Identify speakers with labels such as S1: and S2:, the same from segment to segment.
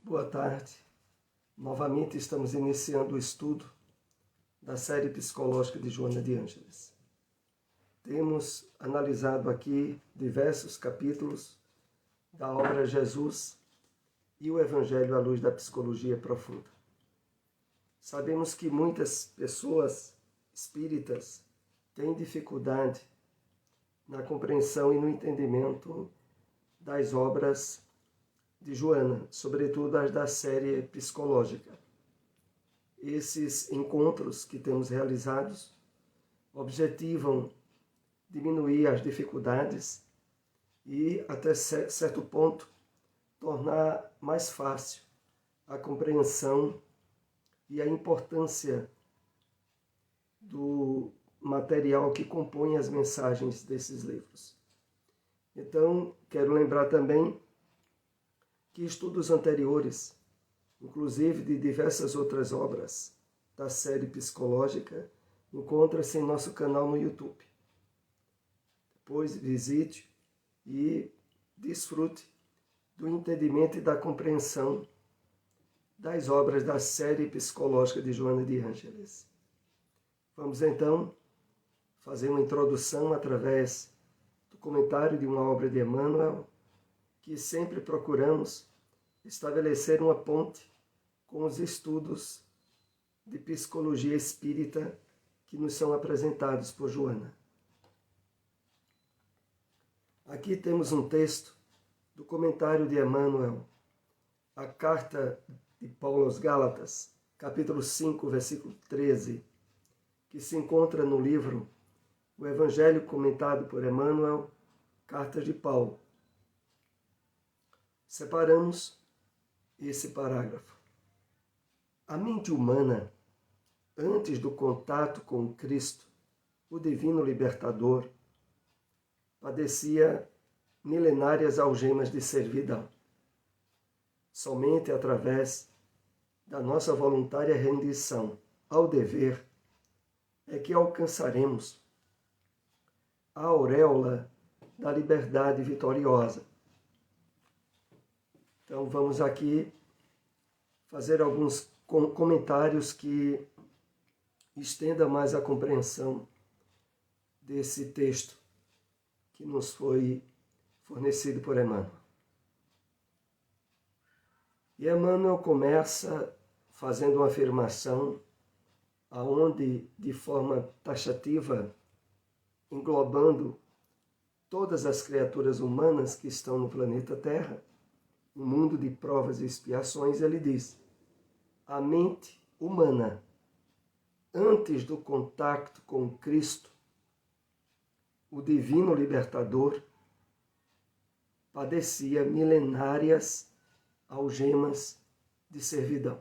S1: Boa tarde. Novamente estamos iniciando o estudo da série psicológica de Joana de Ângeles. Temos analisado aqui diversos capítulos da obra Jesus e o Evangelho à luz da psicologia profunda. Sabemos que muitas pessoas espíritas têm dificuldade na compreensão e no entendimento das obras de Joana, sobretudo as da série psicológica. Esses encontros que temos realizados objetivam diminuir as dificuldades e, até certo ponto, tornar mais fácil a compreensão e a importância do material que compõe as mensagens desses livros. Então, quero lembrar também que estudos anteriores, inclusive de diversas outras obras da série psicológica, encontram-se em nosso canal no YouTube. Depois visite e desfrute do entendimento e da compreensão das obras da série psicológica de Joana de Ângeles. Vamos então fazer uma introdução através do comentário de uma obra de Emmanuel, que sempre procuramos estabelecer uma ponte com os estudos de psicologia espírita que nos são apresentados por Joana. Aqui temos um texto do comentário de Emmanuel, a carta de Paulo aos Gálatas, capítulo 5, versículo 13, que se encontra no livro O Evangelho comentado por Emmanuel, Cartas de Paulo. Separamos esse parágrafo. A mente humana, antes do contato com Cristo, o Divino Libertador, padecia milenárias algemas de servidão. Somente através da nossa voluntária rendição ao dever é que alcançaremos a auréola da liberdade vitoriosa. Então vamos aqui fazer alguns comentários que estendam mais a compreensão desse texto que nos foi fornecido por Emmanuel. E Emmanuel começa fazendo uma afirmação aonde, de forma taxativa, englobando todas as criaturas humanas que estão no planeta Terra, um mundo de provas e expiações, ele diz: a mente humana, antes do contato com Cristo, o Divino Libertador, padecia milenárias algemas de servidão.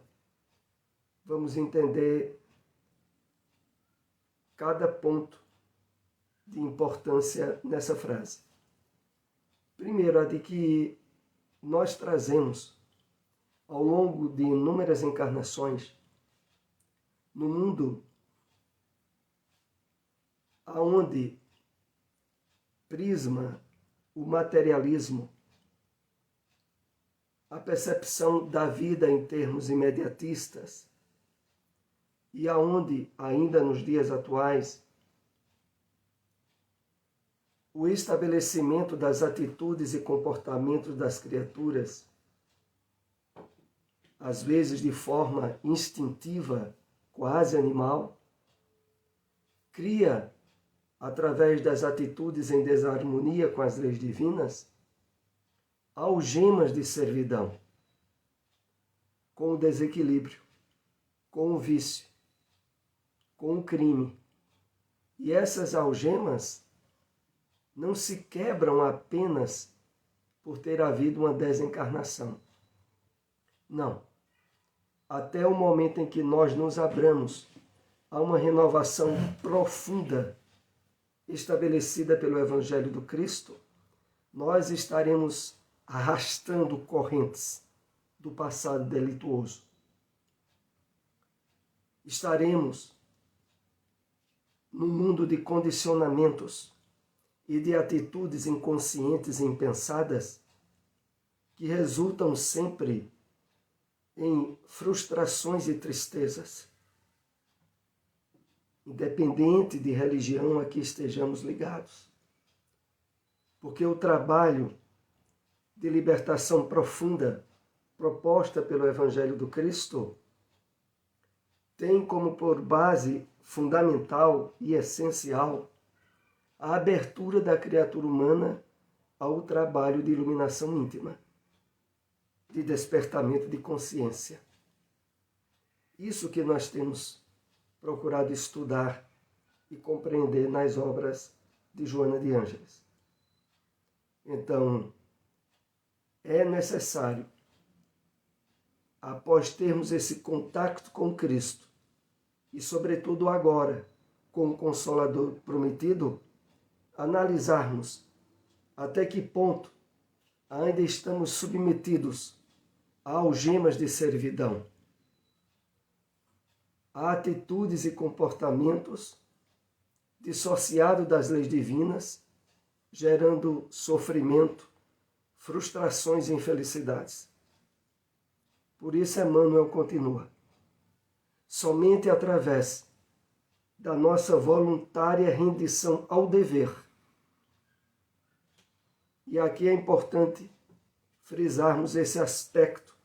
S1: Vamos entender cada ponto de importância nessa frase. Primeiro, a de que nós trazemos, ao longo de inúmeras encarnações, no mundo aonde prisma o materialismo, a percepção da vida em termos imediatistas, e aonde, ainda nos dias atuais, o estabelecimento das atitudes e comportamentos das criaturas, às vezes de forma instintiva, quase animal, cria, através das atitudes em desarmonia com as leis divinas, algemas de servidão, com o desequilíbrio, com o vício, com o crime. E essas algemas não se quebram apenas por ter havido uma desencarnação. Não. Até o momento em que nós nos abramos a uma renovação profunda estabelecida pelo Evangelho do Cristo, nós estaremos arrastando correntes do passado delituoso. Estaremos num mundo de condicionamentos e de atitudes inconscientes e impensadas que resultam sempre em frustrações e tristezas, independente de religião a que estejamos ligados. Porque o trabalho de libertação profunda proposta pelo Evangelho do Cristo tem como por base fundamental e essencial a abertura da criatura humana ao trabalho de iluminação íntima, de despertamento de consciência. Isso que nós temos procurado estudar e compreender nas obras de Joana de Ângeles. Então, é necessário, após termos esse contato com Cristo, e sobretudo agora, com o Consolador prometido, analisarmos até que ponto ainda estamos submetidos a algemas de servidão, a atitudes e comportamentos dissociados das leis divinas, gerando sofrimento, frustrações e infelicidades. Por isso Emmanuel continua: somente através da nossa voluntária rendição ao dever. E aqui é importante frisarmos esse aspecto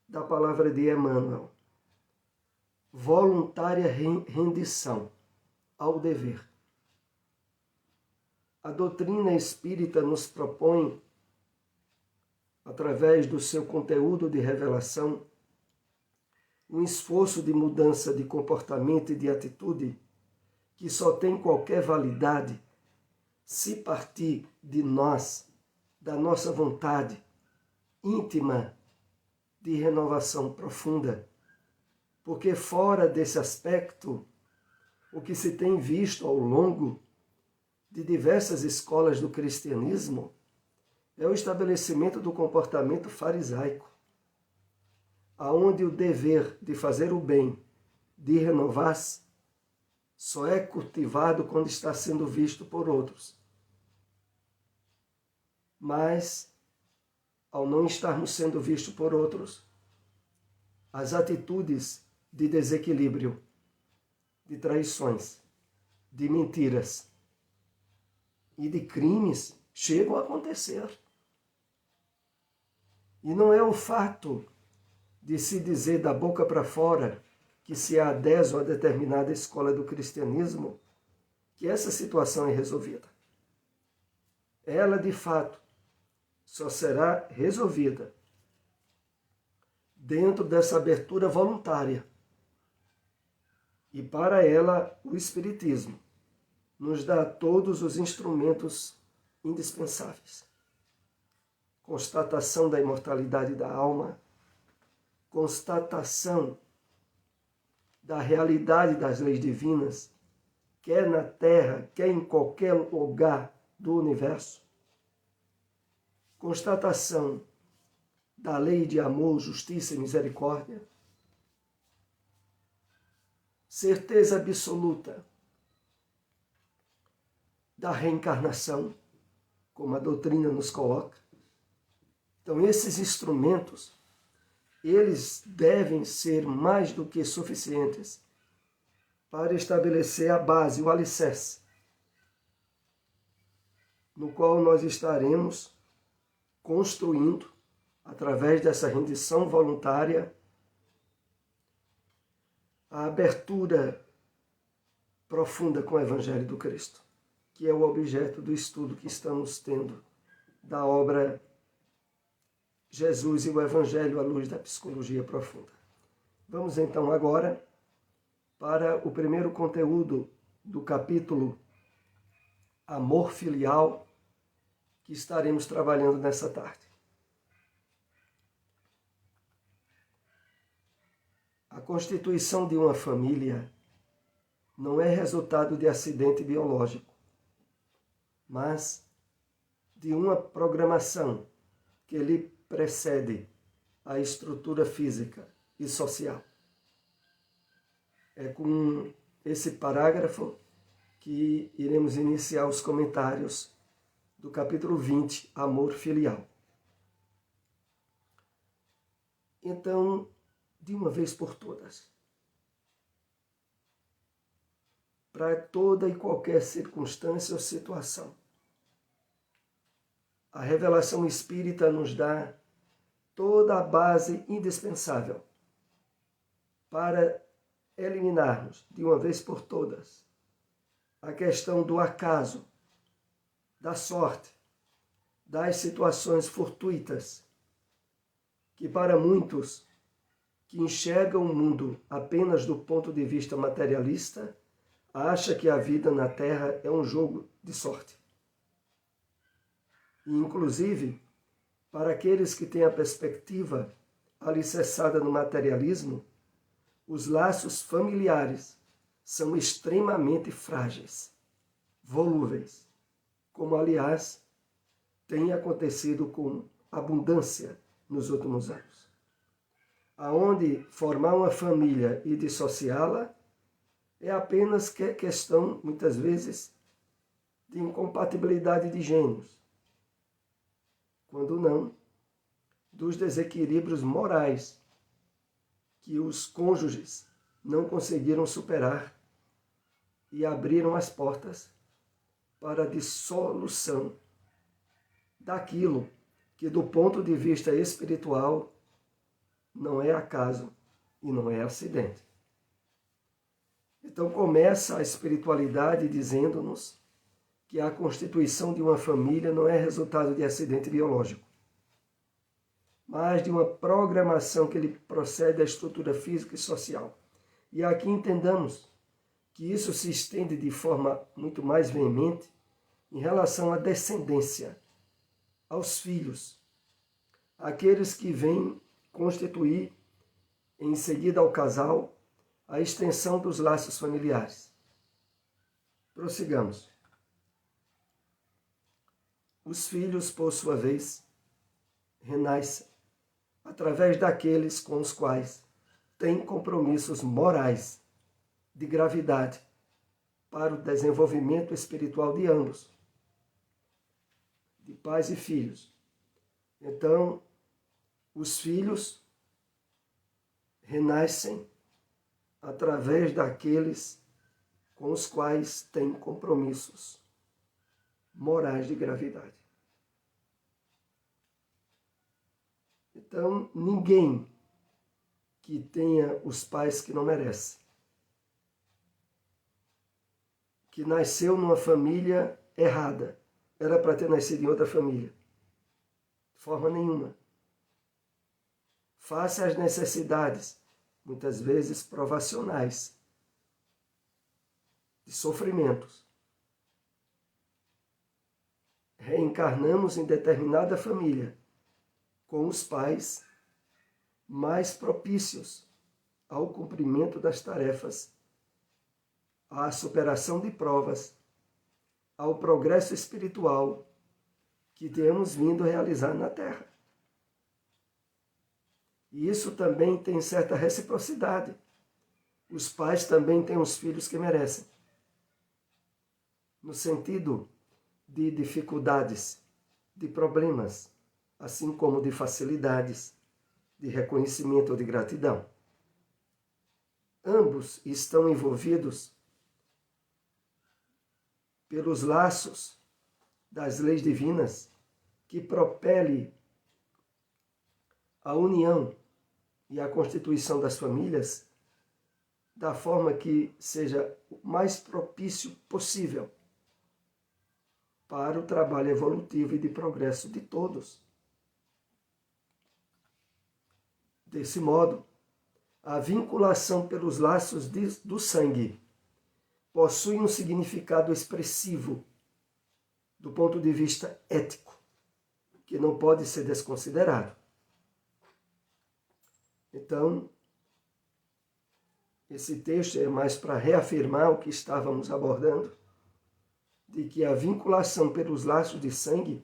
S1: da palavra de Emmanuel. Voluntária rendição ao dever. A doutrina espírita nos propõe, através do seu conteúdo de revelação, um esforço de mudança de comportamento e de atitude que só tem qualquer validade se partir de nós, da nossa vontade íntima de renovação profunda. Porque fora desse aspecto, o que se tem visto ao longo de diversas escolas do cristianismo é o estabelecimento do comportamento farisaico, aonde o dever de fazer o bem, de renovar-se, só é cultivado quando está sendo visto por outros. Mas, ao não estarmos sendo vistos por outros, as atitudes de desequilíbrio, de traições, de mentiras e de crimes chegam a acontecer. E não é o fato de se dizer da boca para fora que se adese a uma determinada escola do cristianismo que essa situação é resolvida. Ela, de fato, só será resolvida dentro dessa abertura voluntária. E para ela, o Espiritismo nos dá todos os instrumentos indispensáveis. Constatação da imortalidade da alma, constatação da realidade das leis divinas, quer na Terra, quer em qualquer lugar do universo. Constatação da lei de amor, justiça e misericórdia. Certeza absoluta da reencarnação, como a doutrina nos coloca. Então, esses instrumentos, eles devem ser mais do que suficientes para estabelecer a base, o alicerce, no qual nós estaremos construindo, através dessa rendição voluntária, a abertura profunda com o Evangelho do Cristo, que é o objeto do estudo que estamos tendo da obra Jesus e o Evangelho à luz da psicologia profunda. Vamos então agora para o primeiro conteúdo do capítulo Amor Filial, que estaremos trabalhando nessa tarde. A constituição de uma família não é resultado de acidente biológico, mas de uma programação que lhe precede a estrutura física e social. É com esse parágrafo que iremos iniciar os comentários do capítulo 20, Amor Filial. Então, de uma vez por todas. Para toda e qualquer circunstância ou situação. A revelação espírita nos dá toda a base indispensável para eliminarmos, de uma vez por todas, a questão do acaso, da sorte, das situações fortuitas, que para muitos que enxergam o mundo apenas do ponto de vista materialista, acha que a vida na Terra é um jogo de sorte. E, inclusive, para aqueles que têm a perspectiva alicerçada no materialismo, os laços familiares são extremamente frágeis, volúveis, como, aliás, tem acontecido com abundância nos últimos anos. Aonde formar uma família e dissociá-la é apenas questão, muitas vezes, de incompatibilidade de gênios. Quando não, dos desequilíbrios morais que os cônjuges não conseguiram superar e abriram as portas para a dissolução daquilo que, do ponto de vista espiritual, não é acaso e não é acidente. Então começa a espiritualidade dizendo-nos que a constituição de uma família não é resultado de acidente biológico, mas de uma programação que lhe procede da estrutura física e social. E aqui entendamos que isso se estende de forma muito mais veemente em relação à descendência, aos filhos, aqueles que vêm constituir, em seguida ao casal, a extensão dos laços familiares. Prossigamos. Os filhos, por sua vez, renascem através daqueles com os quais têm compromissos morais de gravidade para o desenvolvimento espiritual de ambos, de pais e filhos. Então, os filhos renascem através daqueles com os quais têm compromissos morais de gravidade. Então, ninguém que tenha os pais que não merece, que nasceu numa família errada, era para ter nascido em outra família. De forma nenhuma. Face às necessidades, muitas vezes provacionais, de sofrimentos. Reencarnamos em determinada família, com os pais mais propícios ao cumprimento das tarefas, à superação de provas, ao progresso espiritual que temos vindo realizar na Terra. E isso também tem certa reciprocidade. Os pais também têm os filhos que merecem. No sentido de dificuldades, de problemas, assim como de facilidades, de reconhecimento ou de gratidão. Ambos estão envolvidos pelos laços das leis divinas que propele a união e a constituição das famílias da forma que seja o mais propício possível para o trabalho evolutivo e de progresso de todos. Desse modo, a vinculação pelos laços do sangue possui um significado expressivo do ponto de vista ético, que não pode ser desconsiderado. Então, esse texto é mais para reafirmar o que estávamos abordando, de que a vinculação pelos laços de sangue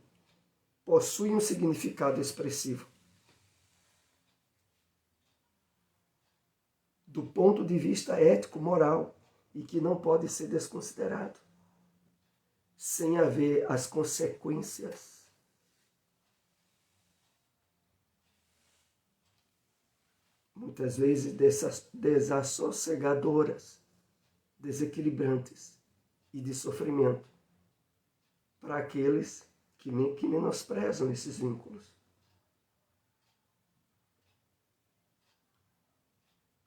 S1: possui um significado expressivo. Do ponto de vista ético-moral, e que não pode ser desconsiderado, sem haver as consequências muitas vezes desassossegadoras, desequilibrantes e de sofrimento para aqueles que menosprezam esses vínculos.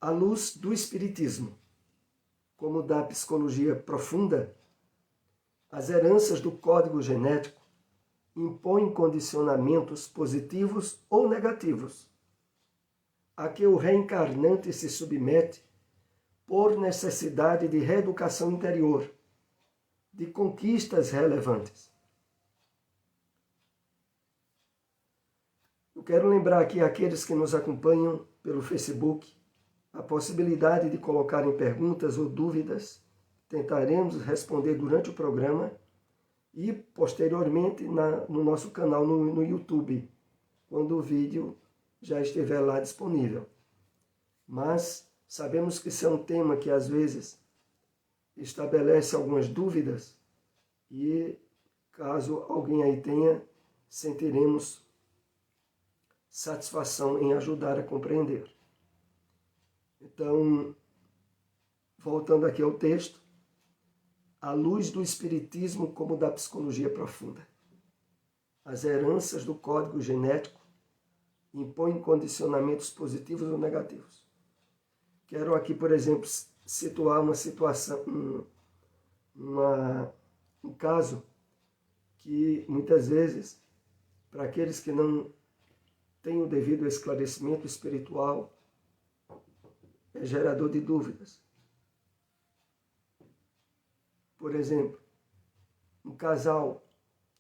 S1: À luz do Espiritismo, como da psicologia profunda, as heranças do código genético impõem condicionamentos positivos ou negativos, a que o reencarnante se submete por necessidade de reeducação interior, de conquistas relevantes. Eu quero lembrar aqui àqueles que nos acompanham pelo Facebook a possibilidade de colocarem perguntas ou dúvidas. Tentaremos responder durante o programa e posteriormente no nosso canal no YouTube, quando o vídeo já estiver lá disponível. Mas sabemos que isso é um tema que às vezes estabelece algumas dúvidas e, caso alguém aí tenha, sentiremos satisfação em ajudar a compreender. Então, voltando aqui ao texto, à luz do Espiritismo como da psicologia profunda, as heranças do código genético impõem condicionamentos positivos ou negativos. Quero aqui, por exemplo, situar uma situação, um caso que muitas vezes, para aqueles que não têm o devido esclarecimento espiritual, é gerador de dúvidas. Por exemplo, um casal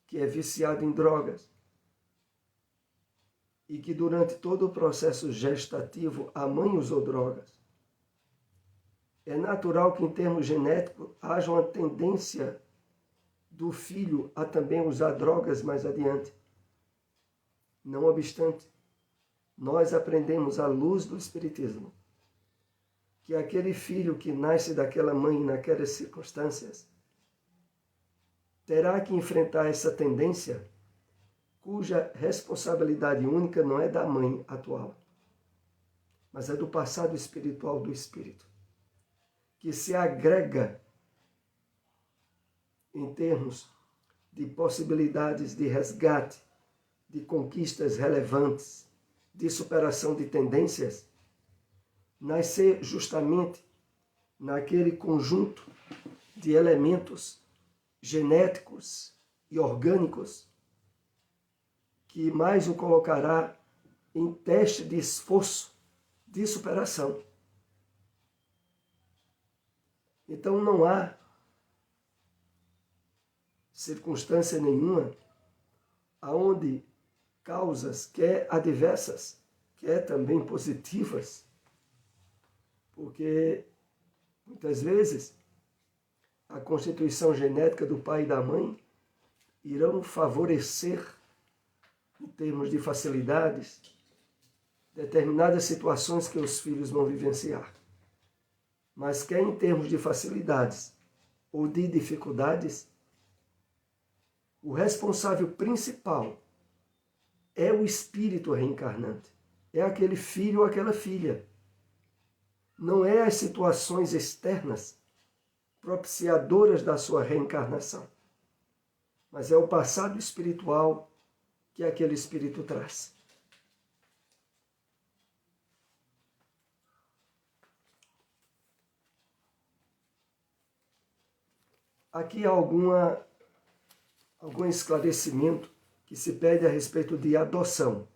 S1: que é viciado em drogas e que durante todo o processo gestativo a mãe usou drogas. É natural que, em termos genéticos, haja uma tendência do filho a também usar drogas mais adiante. Não obstante, nós aprendemos à luz do Espiritismo que aquele filho que nasce daquela mãe naquelas circunstâncias terá que enfrentar essa tendência cuja responsabilidade única não é da mãe atual, mas é do passado espiritual do espírito, que se agrega em termos de possibilidades de resgate, de conquistas relevantes, de superação de tendências, nascer justamente naquele conjunto de elementos genéticos e orgânicos que mais o colocará em teste de esforço, de superação. Então não há circunstância nenhuma aonde causas, quer adversas, quer também positivas, porque muitas vezes a constituição genética do pai e da mãe irão favorecer, em termos de facilidades, determinadas situações que os filhos vão vivenciar. Mas quer em termos de facilidades ou de dificuldades, o responsável principal é o espírito reencarnante. É aquele filho ou aquela filha. Não é as situações externas propiciadoras da sua reencarnação, mas é o passado espiritual que aquele espírito traz. Aqui há algum esclarecimento que se pede a respeito de adoção.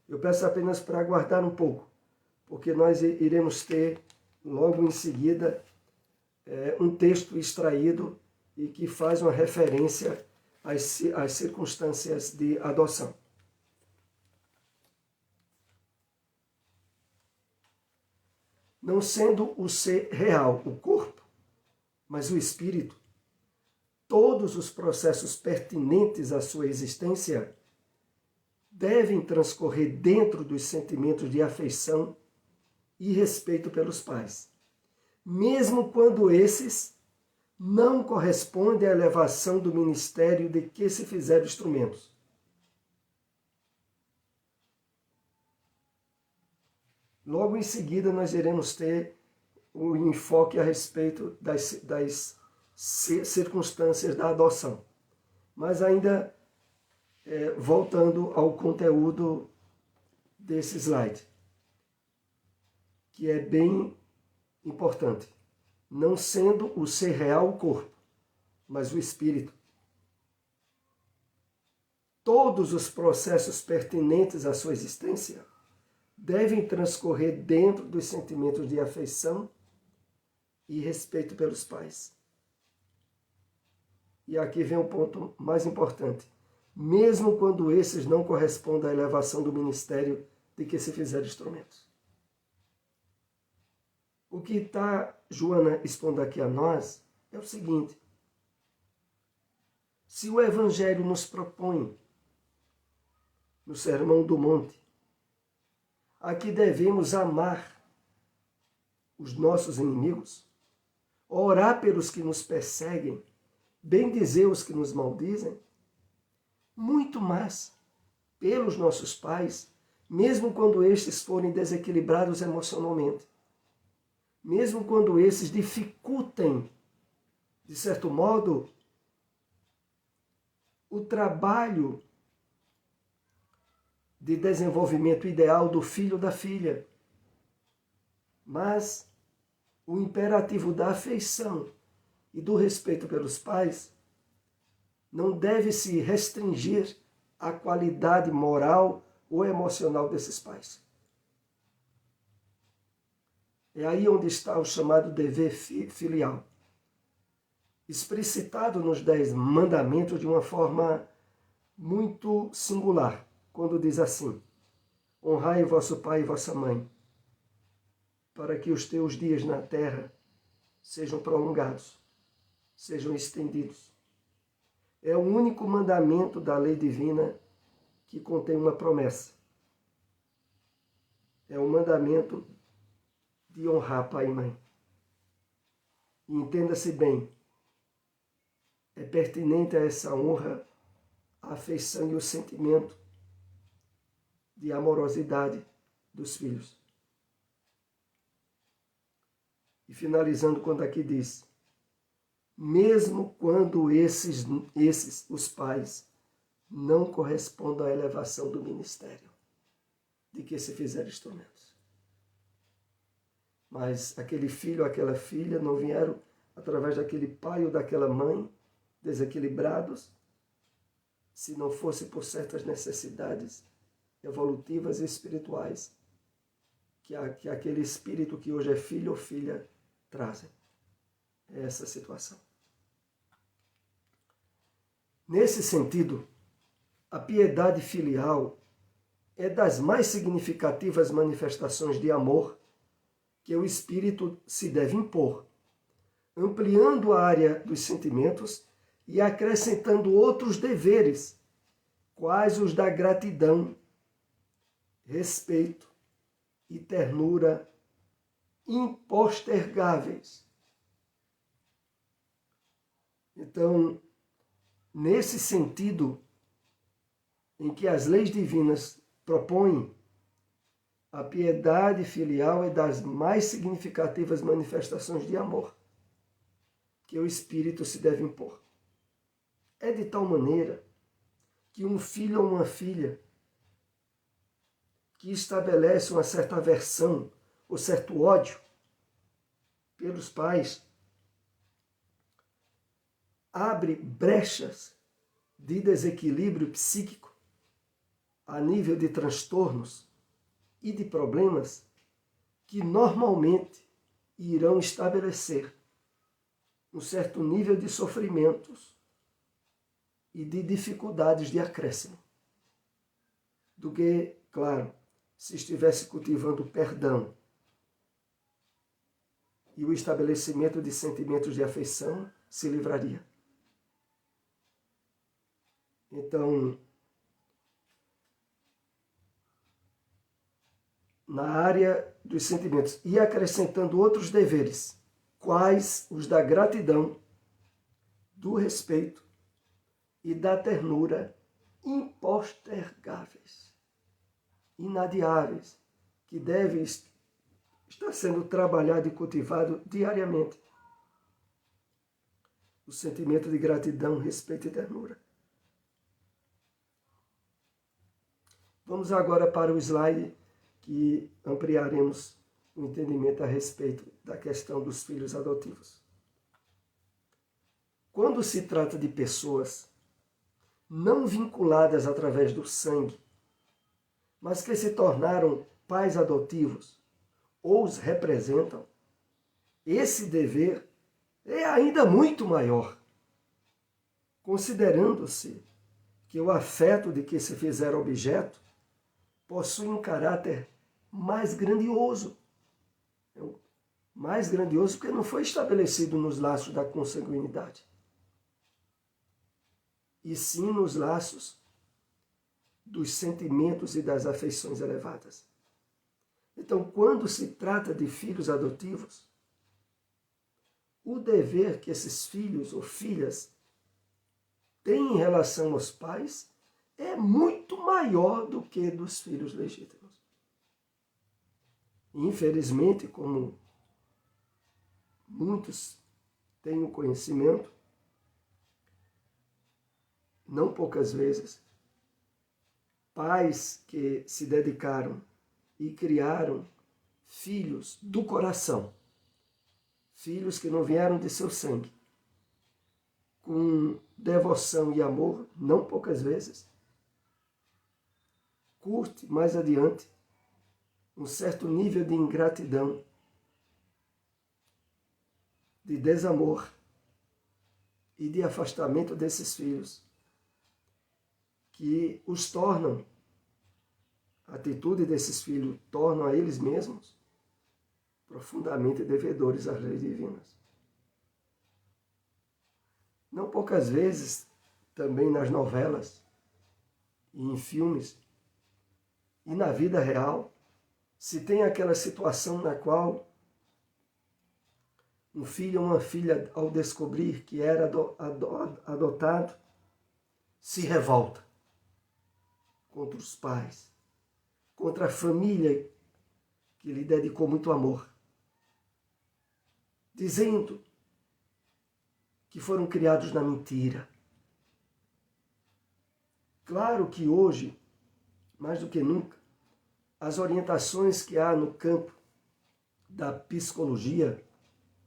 S1: Eu peço apenas para aguardar um pouco, porque nós iremos ter logo em seguida um texto extraído e que faz uma referência às circunstâncias de adoção. Não sendo o ser real, o corpo, mas o espírito, todos os processos pertinentes à sua existência devem transcorrer dentro dos sentimentos de afeição e respeito pelos pais, mesmo quando esses não correspondem à elevação do ministério de que se fizeram instrumentos. Logo em seguida, nós iremos ter o enfoque a respeito das circunstâncias da adoção. Mas ainda voltando ao conteúdo desse slide, que é bem importante. Não sendo o ser real o corpo, mas o espírito. Todos os processos pertinentes à sua existência devem transcorrer dentro dos sentimentos de afeição e respeito pelos pais. E aqui vem o ponto mais importante. Mesmo quando esses não correspondem à elevação do ministério de que se fizeram instrumentos. O que está Joana expondo aqui a nós é o seguinte: se o Evangelho nos propõe, no Sermão do Monte, a que devemos amar os nossos inimigos, orar pelos que nos perseguem, bendizer os que nos maldizem, muito mais pelos nossos pais, mesmo quando estes forem desequilibrados emocionalmente, mesmo quando esses dificultem, de certo modo, o trabalho de desenvolvimento ideal do filho ou da filha. Mas o imperativo da afeição e do respeito pelos pais não deve se restringir à qualidade moral ou emocional desses pais. É aí onde está o chamado dever filial, explicitado nos 10 mandamentos de uma forma muito singular, quando diz assim: honrai vosso pai e vossa mãe, para que os teus dias na terra sejam prolongados, sejam estendidos. É o único mandamento da lei divina que contém uma promessa. É o mandamento de honrar pai e mãe. E entenda-se bem, é pertinente a essa honra a afeição e o sentimento de amorosidade dos filhos. E finalizando quando aqui diz: mesmo quando esses os pais, não correspondam à elevação do ministério de que se fizeram instrumentos. Mas aquele filho ou aquela filha não vieram através daquele pai ou daquela mãe desequilibrados, se não fosse por certas necessidades evolutivas e espirituais que aquele espírito que hoje é filho ou filha trazem. É essa situação. Nesse sentido, a piedade filial é das mais significativas manifestações de amor que o espírito se deve impor, ampliando a área dos sentimentos e acrescentando outros deveres, quais os da gratidão, respeito e ternura impostergáveis. Então, nesse sentido em que as leis divinas propõem, a piedade filial é das mais significativas manifestações de amor que o espírito se deve impor. É de tal maneira que um filho ou uma filha que estabelece uma certa aversão ou certo ódio pelos pais abre brechas de desequilíbrio psíquico a nível de transtornos e de problemas que normalmente irão estabelecer um certo nível de sofrimentos e de dificuldades de acréscimo, do que, claro, se estivesse cultivando o perdão e o estabelecimento de sentimentos de afeição, se livraria. Então, na área dos sentimentos, e acrescentando outros deveres, quais os da gratidão, do respeito e da ternura impostergáveis, inadiáveis, que devem está sendo trabalhado e cultivado diariamente. O sentimento de gratidão, respeito e ternura. Vamos agora para o slide que ampliaremos o entendimento a respeito da questão dos filhos adotivos. Quando se trata de pessoas não vinculadas através do sangue, mas que se tornaram pais adotivos ou os representam, esse dever é ainda muito maior, considerando-se que o afeto de que se fizeram objeto possui um caráter mais grandioso. Mais grandioso porque não foi estabelecido nos laços da consanguinidade, e sim nos laços dos sentimentos e das afeições elevadas. Então, quando se trata de filhos adotivos, o dever que esses filhos ou filhas têm em relação aos pais é muito maior do que dos filhos legítimos. Infelizmente, como muitos têm o conhecimento, não poucas vezes, pais que se dedicaram e criaram filhos do coração, filhos que não vieram de seu sangue, com devoção e amor, não poucas vezes, curte mais adiante um certo nível de ingratidão, de desamor e de afastamento desses filhos, que os tornam, a atitude desses filhos tornam a eles mesmos profundamente devedores às leis divinas. Não poucas vezes, também nas novelas e em filmes e na vida real, se tem aquela situação na qual um filho ou uma filha, ao descobrir que era adotado, se revolta contra os pais, contra a família que lhe dedicou muito amor, dizendo que foram criados na mentira. Claro que hoje, mais do que nunca, as orientações que há no campo da psicologia,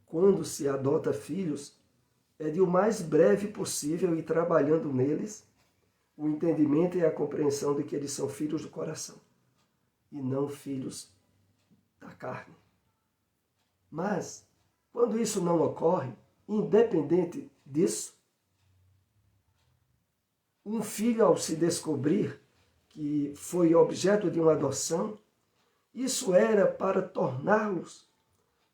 S1: quando se adota filhos, é de o mais breve possível ir trabalhando neles o entendimento e a compreensão de que eles são filhos do coração e não filhos da carne. Mas, quando isso não ocorre, independente disso, um filho, ao se descobrir que foi objeto de uma adoção, isso era para torná-los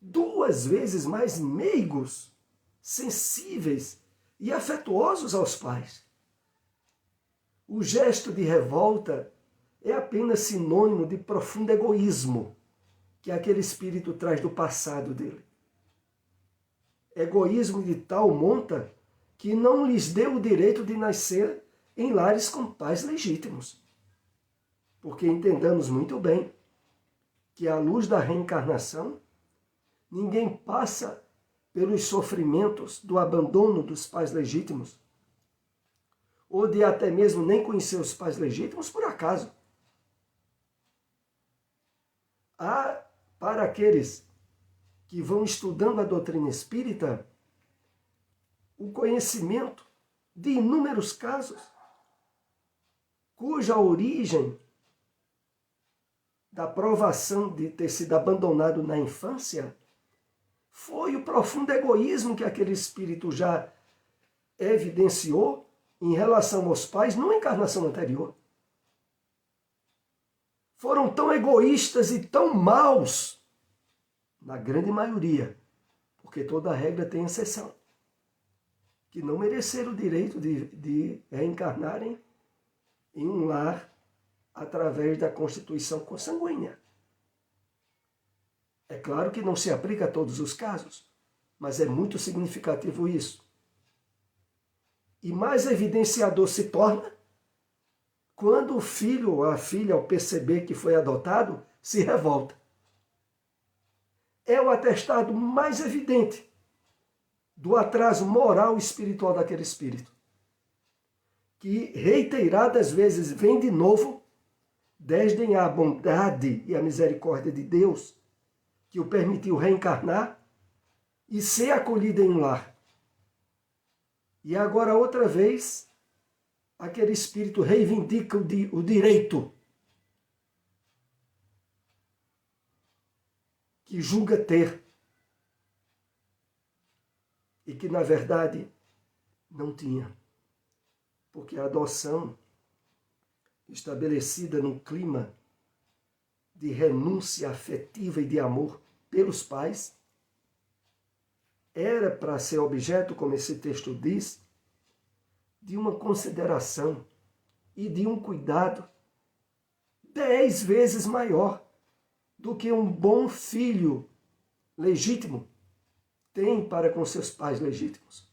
S1: 2 vezes mais meigos, sensíveis e afetuosos aos pais. O gesto de revolta é apenas sinônimo de profundo egoísmo que aquele espírito traz do passado dele. Egoísmo de tal monta que não lhes deu o direito de nascer em lares com pais legítimos. Porque entendamos muito bem que, à luz da reencarnação, ninguém passa pelos sofrimentos do abandono dos pais legítimos, ou de até mesmo nem conhecer os pais legítimos por acaso. Há, para aqueles que vão estudando a doutrina espírita, o conhecimento de inúmeros casos cuja origem da provação de ter sido abandonado na infância foi o profundo egoísmo que aquele espírito já evidenciou em relação aos pais numa encarnação anterior. Foram tão egoístas e tão maus, na grande maioria, porque toda regra tem exceção, que não mereceram o direito de reencarnarem em um lar através da constituição consanguínea. É claro que não se aplica a todos os casos, mas é muito significativo isso. E mais evidenciador se torna quando o filho ou a filha, ao perceber que foi adotado, se revolta. é o atestado mais evidente do atraso moral e espiritual daquele espírito, que reiteradas vezes vem de novo, desdem a bondade e a misericórdia de Deus, que o permitiu reencarnar e ser acolhido em um lar. E agora, outra vez, aquele espírito reivindica o direito que julga ter e que, na verdade, não tinha. Porque a adoção, estabelecida num clima de renúncia afetiva e de amor pelos pais, era para ser objeto, como esse texto diz, de uma consideração e de um cuidado 10 vezes maior do que um bom filho legítimo tem para com seus pais legítimos.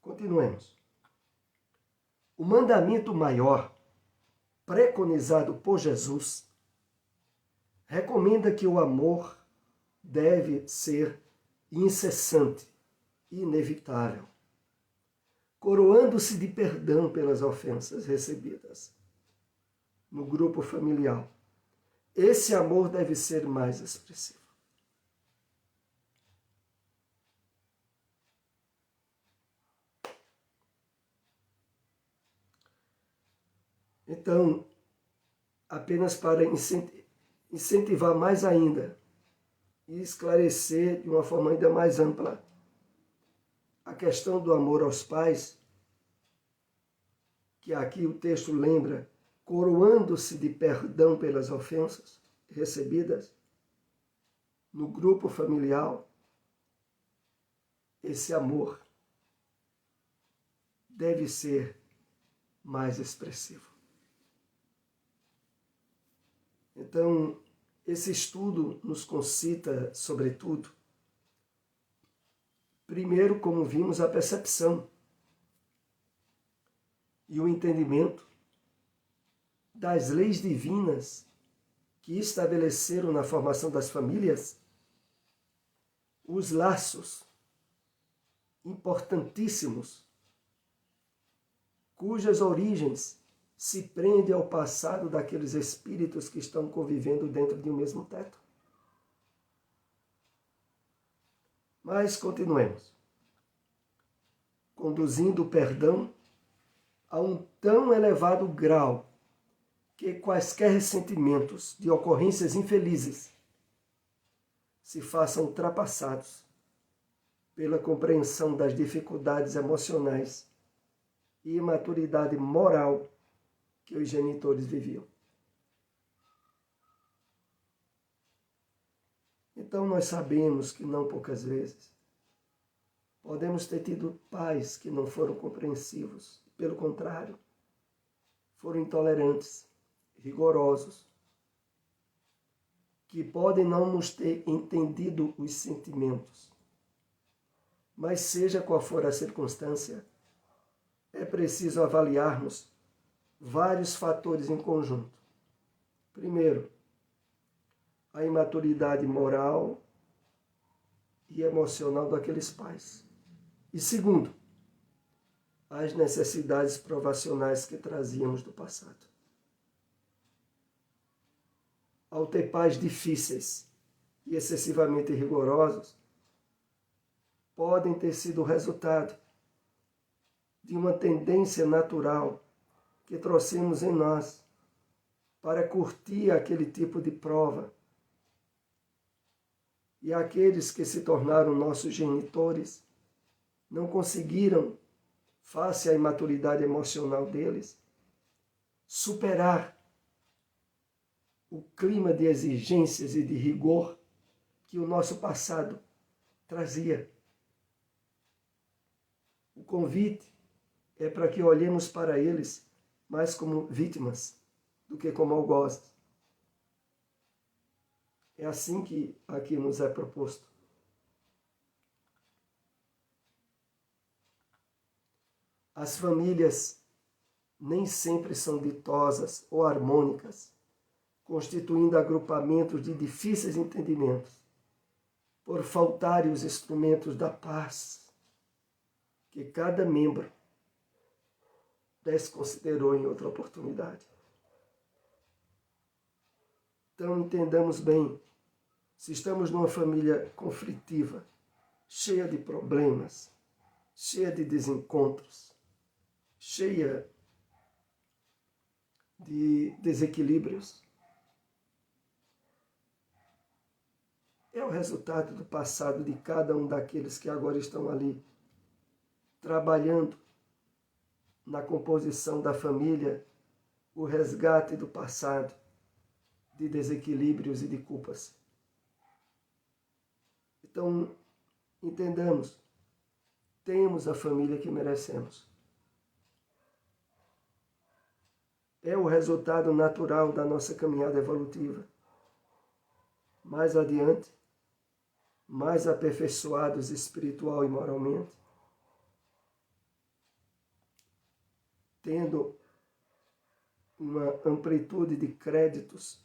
S1: Continuemos. O mandamento maior, preconizado por Jesus, recomenda que o amor deve ser incessante e inevitável, coroando-se de perdão pelas ofensas recebidas. No grupo familiar, esse amor deve ser mais expressivo. Então, apenas para incentivar mais ainda e esclarecer de uma forma ainda mais ampla a questão do amor aos pais, que aqui o texto lembra, coroando-se de perdão pelas ofensas recebidas, no grupo familiar, esse amor deve ser mais expressivo. Então, esse estudo nos concita, sobretudo, primeiro, como vimos, a percepção e o entendimento das leis divinas que estabeleceram na formação das famílias os laços importantíssimos, cujas origens se prendem ao passado daqueles espíritos que estão convivendo dentro de um mesmo teto. Mas continuemos. Conduzindo o perdão a um tão elevado grau que quaisquer ressentimentos de ocorrências infelizes se façam ultrapassados pela compreensão das dificuldades emocionais e imaturidade moral que os genitores viviam. Então nós sabemos que não poucas vezes podemos ter tido pais que não foram compreensivos, pelo contrário, foram intolerantes, rigorosos, que podem não nos ter entendido os sentimentos. Mas seja qual for a circunstância, é preciso avaliarmos vários fatores em conjunto. Primeiro, a imaturidade moral e emocional daqueles pais. E segundo, as necessidades provacionais que trazíamos do passado. Ao ter pais difíceis e excessivamente rigorosos, podem ter sido o resultado de uma tendência natural que trouxemos em nós para curtir aquele tipo de prova. E aqueles que se tornaram nossos genitores não conseguiram, face à imaturidade emocional deles, superar o clima de exigências e de rigor que o nosso passado trazia. O convite é para que olhemos para eles mais como vítimas do que como algozes. É assim que aqui nos é proposto. As famílias nem sempre são ditosas ou harmônicas constituindo agrupamentos de difíceis entendimentos, por faltarem os instrumentos da paz que cada membro desconsiderou em outra oportunidade. Então entendamos bem, se estamos numa família conflitiva, cheia de problemas, cheia de desencontros, cheia de desequilíbrios, é o resultado do passado de cada um daqueles que agora estão ali, trabalhando na composição da família, o resgate do passado, de desequilíbrios e de culpas. Então, entendamos, temos a família que merecemos. É o resultado natural da nossa caminhada evolutiva. Mais adiante, mais aperfeiçoados espiritual e moralmente, tendo uma amplitude de créditos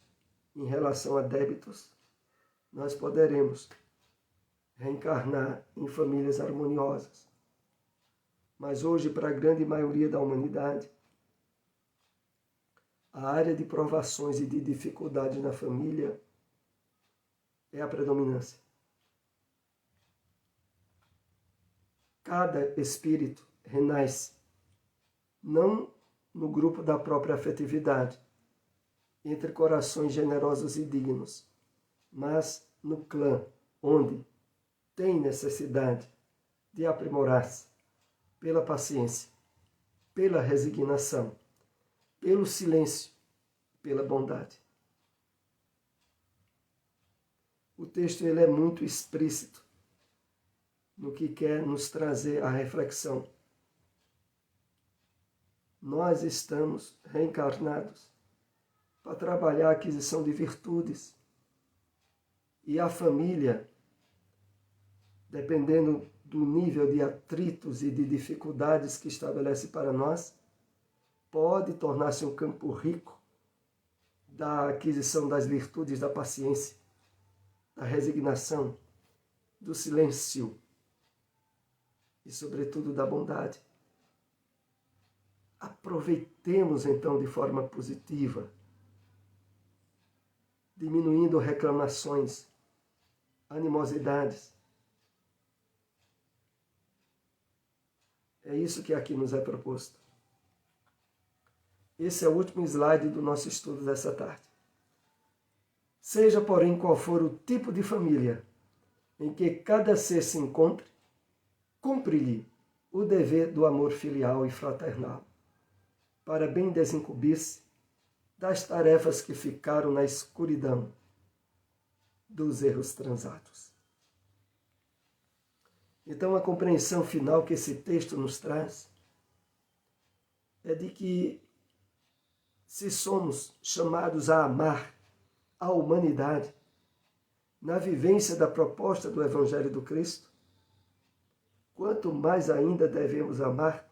S1: em relação a débitos, nós poderemos reencarnar em famílias harmoniosas. Mas hoje, para a grande maioria da humanidade, a área de provações e de dificuldade na família é a predominância. Cada espírito renasce não no grupo da própria afetividade, entre corações generosos e dignos, mas no clã, onde tem necessidade de aprimorar-se pela paciência, pela resignação, pelo silêncio, pela bondade. O texto ele é muito explícito no que quer nos trazer a reflexão. Nós estamos reencarnados para trabalhar a aquisição de virtudes. E a família, dependendo do nível de atritos e de dificuldades que estabelece para nós, pode tornar-se um campo rico da aquisição das virtudes da paciência, da resignação, do silêncio e, sobretudo, da bondade. Aproveitemos, então, de forma positiva, diminuindo reclamações, animosidades. É isso que aqui nos é proposto. Esse é o último slide do nosso estudo dessa tarde. Seja, porém, qual for o tipo de família em que cada ser se encontre, cumpre-lhe o dever do amor filial e fraternal, para bem desincumbir-se das tarefas que ficaram na escuridão dos erros transatos. Então, a compreensão final que esse texto nos traz é de que, se somos chamados a amar a humanidade na vivência da proposta do Evangelho do Cristo, quanto mais ainda devemos amar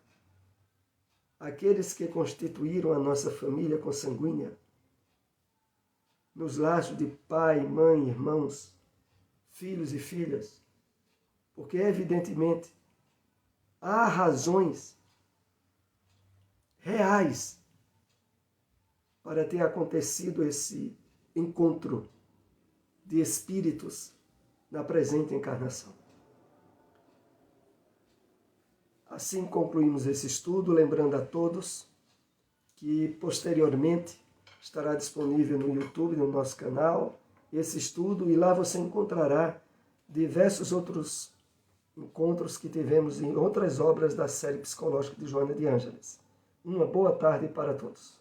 S1: aqueles que constituíram a nossa família consanguínea, nos laços de pai, mãe, irmãos, filhos e filhas, porque, evidentemente, há razões reais para ter acontecido esse encontro de espíritos na presente encarnação. Assim concluímos esse estudo, lembrando a todos que posteriormente estará disponível no YouTube, no nosso canal, esse estudo, e lá você encontrará diversos outros encontros que tivemos em outras obras da série psicológica de Joana de Ângeles. Uma boa tarde para todos.